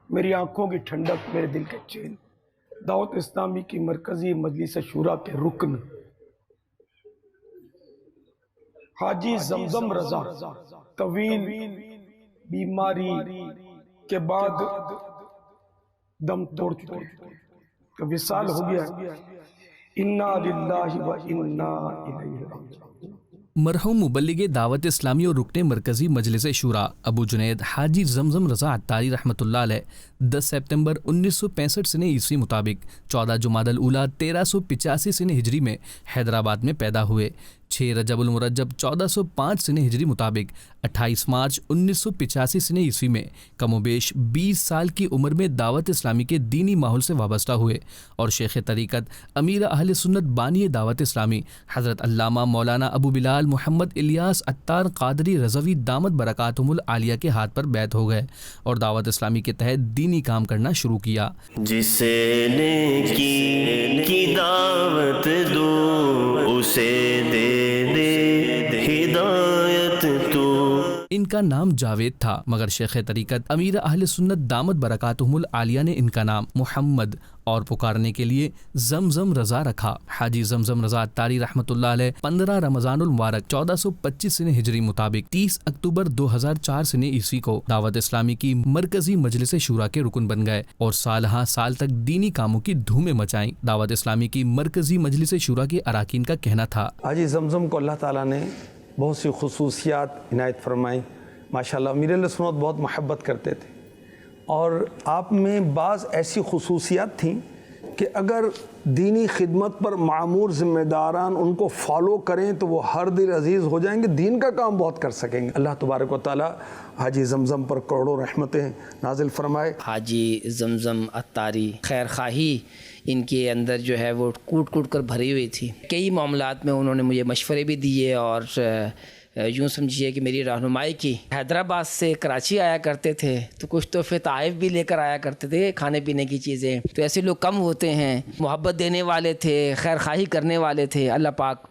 میری آنکھوں کی ٹھنڈک، میرے دل کے چین، دعوت اسلامی کی مرکزی مجلس شورا کے رکن حاجی زمزم رضا طویل بیماری کے بعد دم توڑ چکے، تو وصال ہو گیا۔ انا للہ و انا الیہ راجعون۔ مرحوم مبلغ دعوت اسلامی اور رکن مرکزی مجلس شورا ابو جنید حاجی زمزم رضا عطاری رحمۃ اللہ علیہ 10 سپتمبر 1965 سن عیسوی مطابق 14 جمادی الاولیٰ 1385 سن ہجری میں حیدرآباد میں پیدا ہوئے۔ 6 رجب المرجب 1405 سن ہجری مطابق 28 مارچ 1985 سن عیسوی میں کم و بیش 20 سال کی عمر میں دعوت اسلامی کے دینی ماحول سے وابستہ ہوئے اور شیخ طریقت امیر اہل سنت بانی دعوت اسلامی حضرت علامہ مولانا ابو بلال محمد الیاس عطار قادری رضوی دامت برکاتہم العالیہ کے ہاتھ پر بیعت ہو گئے اور دعوت اسلامی کے تحت دینی کام کرنا شروع کیا۔ جسے نیکی کی دعوت دو اسے دے ہدایت تو۔ ان کا نام جاوید تھا، مگر شیخ طریقت امیر اہل سنت دامت برکاتہم العالیہ نے ان کا نام محمد اور پکارنے کے لیے زمزم رضا رکھا۔ حاجی زمزم رضا عطاری رحمۃ اللہ علیہ 15 رمضان المبارک 1425 سن ہجری مطابق 30 اکتوبر 2004 سن عیسوی کو دعوت اسلامی کی مرکزی مجلس شورا کے رکن بن گئے اور سال ہاں سال تک دینی کاموں کی دھومیں مچائیں۔ دعوت اسلامی کی مرکزی مجلس شورا کے اراکین کا کہنا تھا، حاجی زمزم کو اللہ تعالیٰ نے بہت سی خصوصیات عنایت فرمائیں۔ ماشاءاللہ امیر اہل سنت بہت محبت کرتے تھے اور آپ میں بعض ایسی خصوصیات تھیں کہ اگر دینی خدمت پر معمور ذمہ داران ان کو فالو کریں تو وہ ہر دل عزیز ہو جائیں گے، دین کا کام بہت کر سکیں گے۔ اللہ تبارک و تعالیٰ حاجی زمزم پر کروڑوں رحمتیں نازل فرمائے۔ حاجی زمزم عطاری خیر خواہی ان کے اندر جو ہے وہ کوٹ کوٹ کر بھری ہوئی تھی۔ کئی معاملات میں انہوں نے مجھے مشورے بھی دیے اور یوں سمجھیے کہ میری رہنمائی کی۔ حیدرآباد سے کراچی آیا کرتے تھے تو کچھ تحفے تحائف بھی لے کر آیا کرتے تھے، کھانے پینے کی چیزیں، تو ایسے لوگ کم ہوتے ہیں۔ محبت دینے والے تھے، خیر خواہی کرنے والے تھے۔ اللہ پاک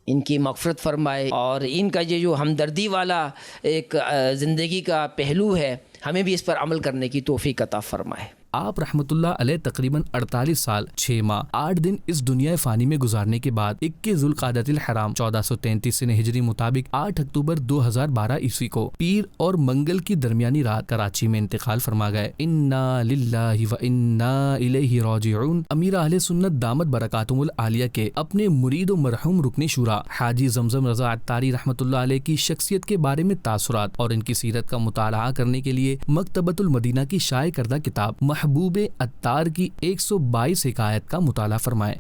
ان کی مغفرت فرمائے اور ان کا یہ جو ہمدردی والا ایک زندگی کا پہلو ہے، ہمیں بھی اس پر عمل کرنے کی توفیق عطا فرمائے۔ آپ رحمۃ اللہ علیہ تقریباً 48 سال 6 ماہ 8 دن اس دنیا فانی میں گزارنے کے بعد 21 ذوالقعدۃ الحرام 1433 سن ہجری مطابق 8 اکتوبر 2012 عیسوی کو پیر اور منگل کی درمیانی رات کراچی میں انتقال فرما گئے۔ انا للہ و انا الیہ راجعون۔ امیر اہل سنت دامت برکاتہم العالیہ کے اپنے مرید و مرحوم رکن شورا حاجی زمزم رضا عطاری رحمۃ اللہ علیہ کی شخصیت کے بارے میں تاثرات اور ان کی سیرت کا مطالعہ کرنے کے لیے مکتبۃ المدینہ کی شائع کردہ کتاب محبوب عطار کی 122 حکایت کا مطالعہ فرمائیں۔